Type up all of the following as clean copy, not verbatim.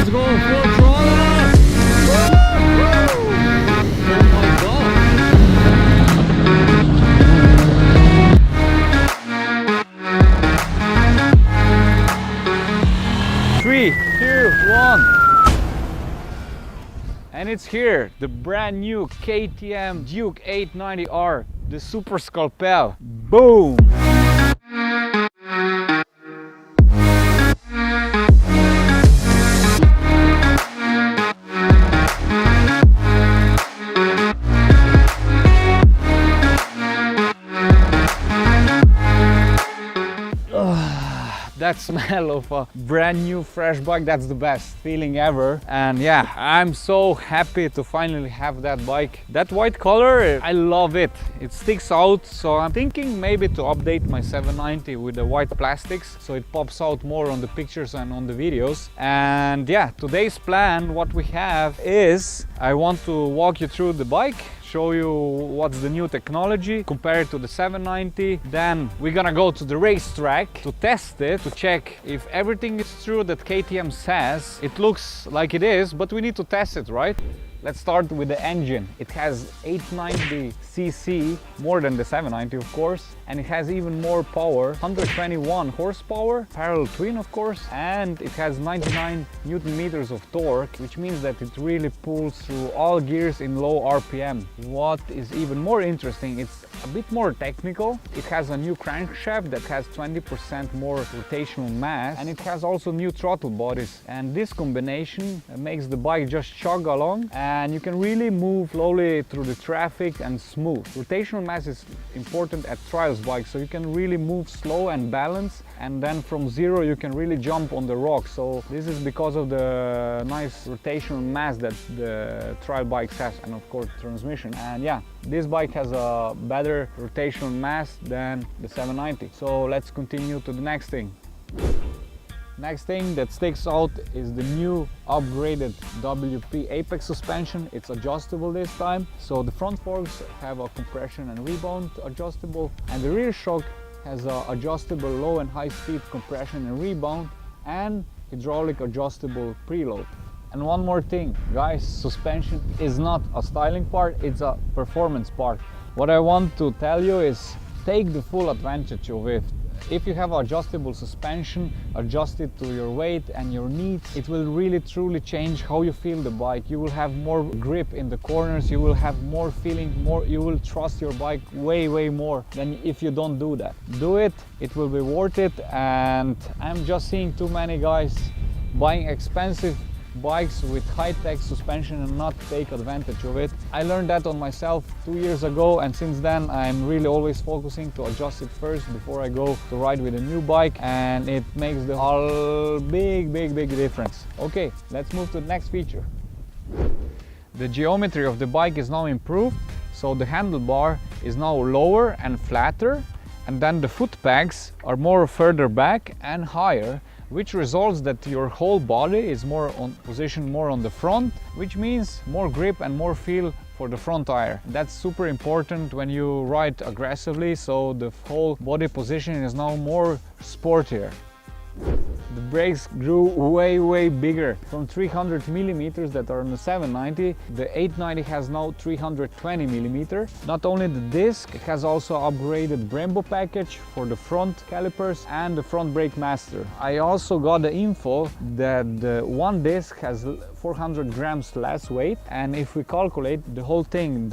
let's go full throttle! Oh my god! 3, 2, 1. And it's here, the brand new KTM Duke 890R, the Super Scalpel. Boom! That smell of a brand new fresh bike, that's the best feeling ever. And yeah, I'm so happy to finally have that bike. That white color, I love it. It sticks out, so I'm thinking maybe to update my 790 with the white plastics so it pops out more on the pictures and on the videos. And yeah, today's plan, what we have is I want to walk you through the bike, show you what's the new technology compared to the 790. Then we're gonna go to the racetrack to test it, to check if everything is true that KTM says. It looks like it is, but we need to test it, right? Let's start with the engine. It has 890cc, more than the 790 of course, and it has even more power, 121 horsepower, parallel twin of course, and it has 99 Newton meters of torque, which means that it really pulls through all gears in low RPM. What is even more interesting, it's a bit more technical. It has a new crankshaft that has 20% more rotational mass, and it has also new throttle bodies, and this combination makes the bike just chug along, and you can really move slowly through the traffic and smooth. Rotational mass is important at trials bikes, so you can really move slow and balance, and then from zero you can really jump on the rocks. So this is because of the nice rotational mass that the trial bikes has, and of course transmission. And yeah, this bike has a better rotational mass than the 790. So let's continue to the next thing. Next thing that sticks out is the new upgraded WP Apex suspension. It's adjustable this time. So the front forks have a compression and rebound adjustable, and the rear shock has a adjustable low and high speed compression and rebound, and hydraulic adjustable preload. And one more thing, guys, suspension is not a styling part, it's a performance part. What I want to tell you is take the full advantage of it. If you have adjustable suspension, adjust it to your weight and your needs, it will really truly change how you feel the bike. You will have more grip in the corners, you will have more feeling, you will trust your bike way more than if you don't do that. Do it, it will be worth it. And I'm just seeing too many guys buying expensive bikes with high-tech suspension and not take advantage of it. I learned that on myself 2 years ago, and since then I'm really always focusing to adjust it first before I go to ride with a new bike, and it makes the whole big difference. Okay, let's move to the next feature. The geometry of the bike is now improved, so the handlebar is now lower and flatter, and then the foot pegs are more further back and higher, which results that your whole body is positioned more on the front, which means more grip and more feel for the front tire. That's super important when you ride aggressively, so the whole body position is now more sportier. The brakes grew way bigger. From 300 millimeters that are on the 790, the 890 has now 320 millimeters. Not only the disc, it has also upgraded Brembo package for the front calipers and the front brake master. I also got the info that the one disc has 400 grams less weight, and if we calculate the whole thing,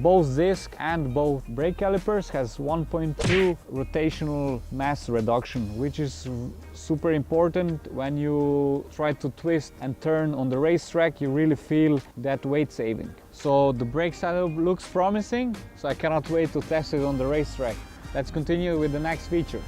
both disc and both brake calipers has 1.2 rotational mass reduction, which is super important when you try to twist and turn on the racetrack. You really feel that weight saving. So the brake setup looks promising, so I cannot wait to test it on the racetrack. Let's continue with the next feature.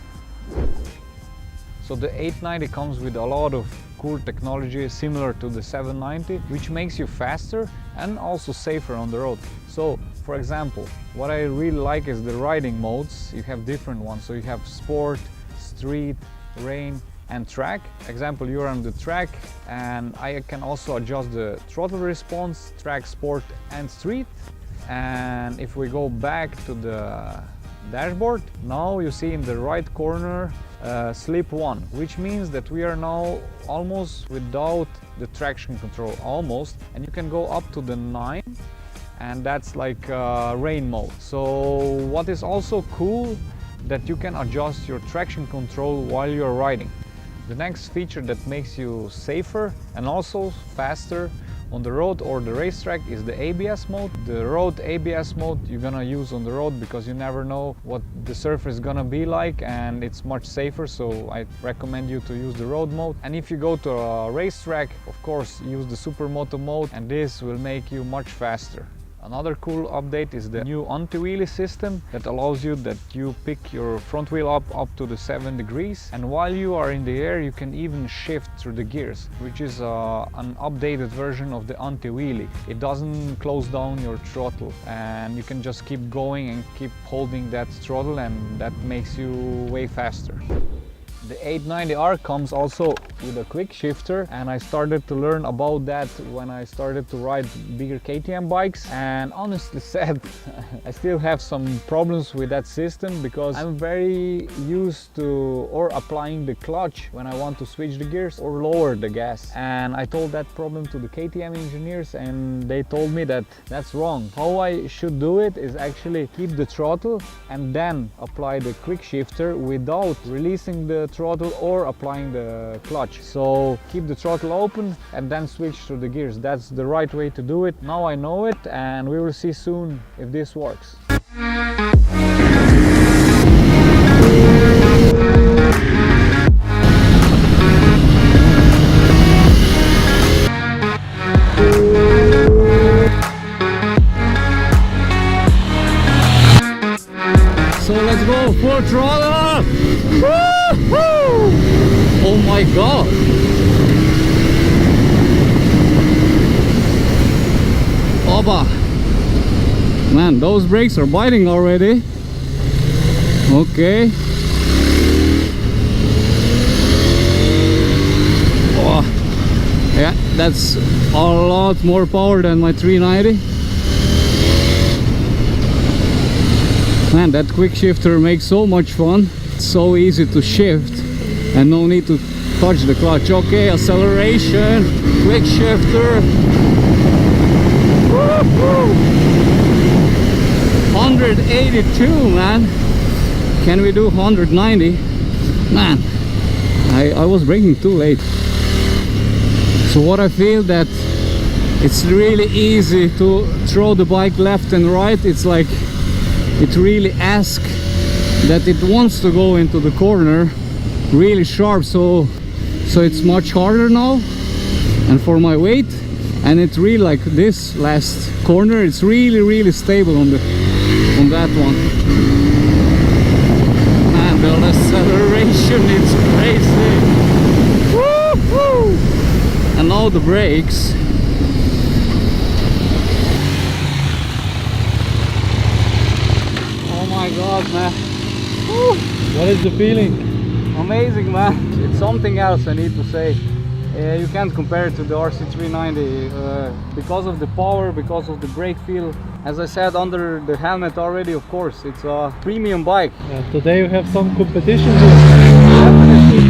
So the 890 comes with a lot of cool technology similar to the 790, which makes you faster and also safer on the road. So for example, what I really like is the riding modes. You have different ones, so you have sport, street, rain and track. Example, you're on the track, and I can also adjust the throttle response, track, sport and street. And if we go back to the dashboard. Now you see in the right corner sleep 1, which means that we are now almost without the traction control, almost, and you can go up to the 9, and that's like rain mode. So what is also cool, that you can adjust your traction control while you're riding. The next feature that makes you safer and also faster on the road or the racetrack is the ABS mode. The road ABS mode you're gonna use on the road because you never know what the surface is gonna be like, and it's much safer, so I recommend you to use the road mode. And if you go to a racetrack, of course use the Supermoto mode, and this will make you much faster. Another cool update is the new anti-wheelie system that allows you that you pick your front wheel up to the 7 degrees, and while you are in the air you can even shift through the gears, which is an updated version of the anti-wheelie. It doesn't close down your throttle, and you can just keep going and keep holding that throttle, and that makes you way faster. The 890R comes also with a quick shifter, and I started to learn about that when I started to ride bigger KTM bikes, and honestly said I still have some problems with that system because I'm very used to applying the clutch when I want to switch the gears or lower the gas, and I told that problem to the KTM engineers, and they told me that that's wrong. How I should do it is actually keep the throttle and then apply the quick shifter without releasing the throttle or applying the clutch. So keep the throttle open and then switch to the gears. That's the right way to do it. Now I know it, and we will see soon if this works. So let's go full throttle! Woo-hoo! Oh my god! Oba! Man, those brakes are biting already. Okay. Oh, yeah, that's a lot more power than my 390. Man, that quick shifter makes so much fun. It's so easy to shift and no need to touch the clutch. Okay, acceleration, quick shifter. Woo-hoo! 182, man. Can we do 190? Man, I was braking too late. So what I feel that it's really easy to throw the bike left and right. It's like it really asks that it wants to go into the corner really sharp, so it's much harder now, and for my weight, and it's really like this last corner, it's really stable on that one. And the acceleration, it's crazy. Woo-hoo! And now the brakes. Oh my god, man. Woo. What is the feeling? Amazing, man. It's something else, I need to say. You can't compare it to the RC390 because of the power, because of the brake feel. As I said, under the helmet already, of course, it's a premium bike. Today we have some competition here. Definitely.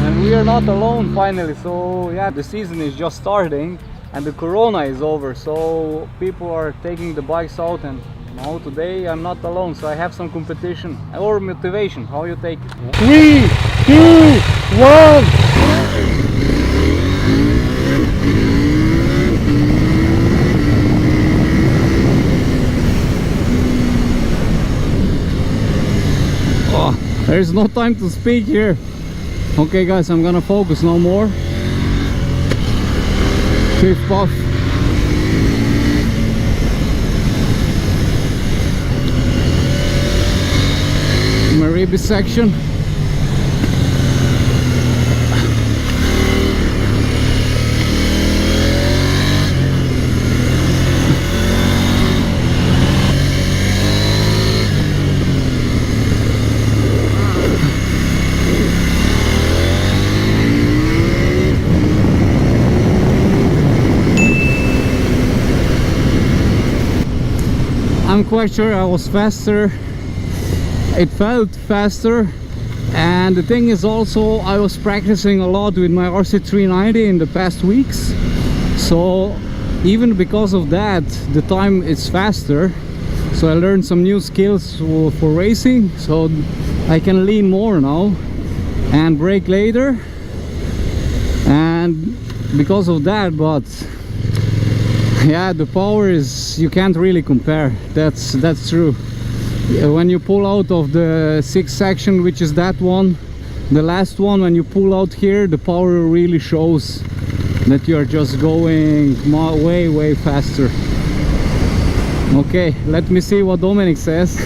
And we are not alone finally. So yeah, the season is just starting and the Corona is over. So people are taking the bikes out, and now today I'm not alone. So I have some competition or motivation. How you take it? 3, 2, 1. Oh, there's no time to speak here. Okay guys, I'm gonna focus no more. Fifth puff. Maribi section. I'm quite sure I was faster it felt faster. And the thing is also, I was practicing a lot with my RC390 in the past weeks, so even because of that the time is faster. So I learned some new skills for racing, so I can lean more now and brake later, and because of that. But yeah, the power is, you can't really compare. That's true. When you pull out of the 6th section, which is that one, the last one, when you pull out here, the power really shows that you're just going way faster. Okay, let me see what Dominic says.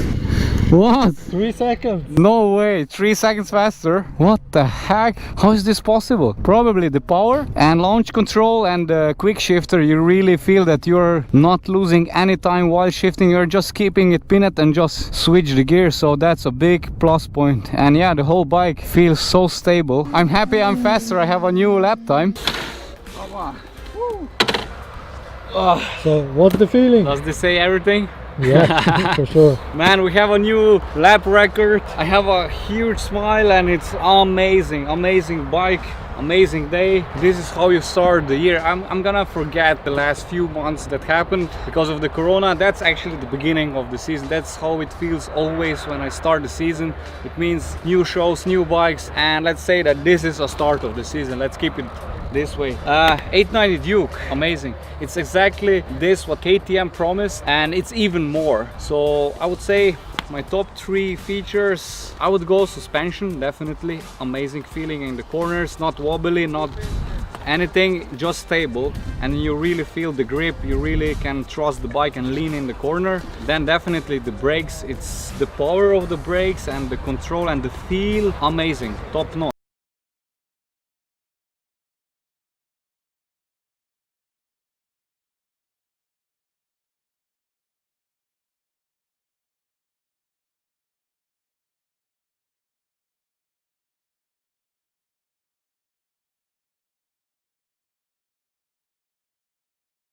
What? 3 seconds. No way, 3 seconds faster. What the heck? How is this possible? Probably the power and launch control and the quick shifter. You really feel that you're not losing any time while shifting. You're just keeping it pinned and just switch the gear. So that's a big plus point. And yeah, the whole bike feels so stable. I'm happy I'm faster. I have a new lap time. Come on. Woo. So what's the feeling? Does this say everything? Yeah, for sure. Man, we have a new lap record. I have a huge smile and it's amazing. Amazing bike, amazing day. This is how you start the year. I'm gonna forget the last few months that happened because of the corona. That's actually the beginning of the season. That's how it feels always when I start the season. It means new shows, new bikes, and let's say that this is a start of the season. Let's keep it this way. 890 Duke, amazing. It's exactly this what KTM promised, and it's even more. So I would say my top 3 features, I would go suspension, definitely amazing feeling in the corners, not wobbly, not anything, just stable, and you really feel the grip. You really can trust the bike and lean in the corner. Then definitely the brakes, it's the power of the brakes and the control and the feel, amazing, top notch.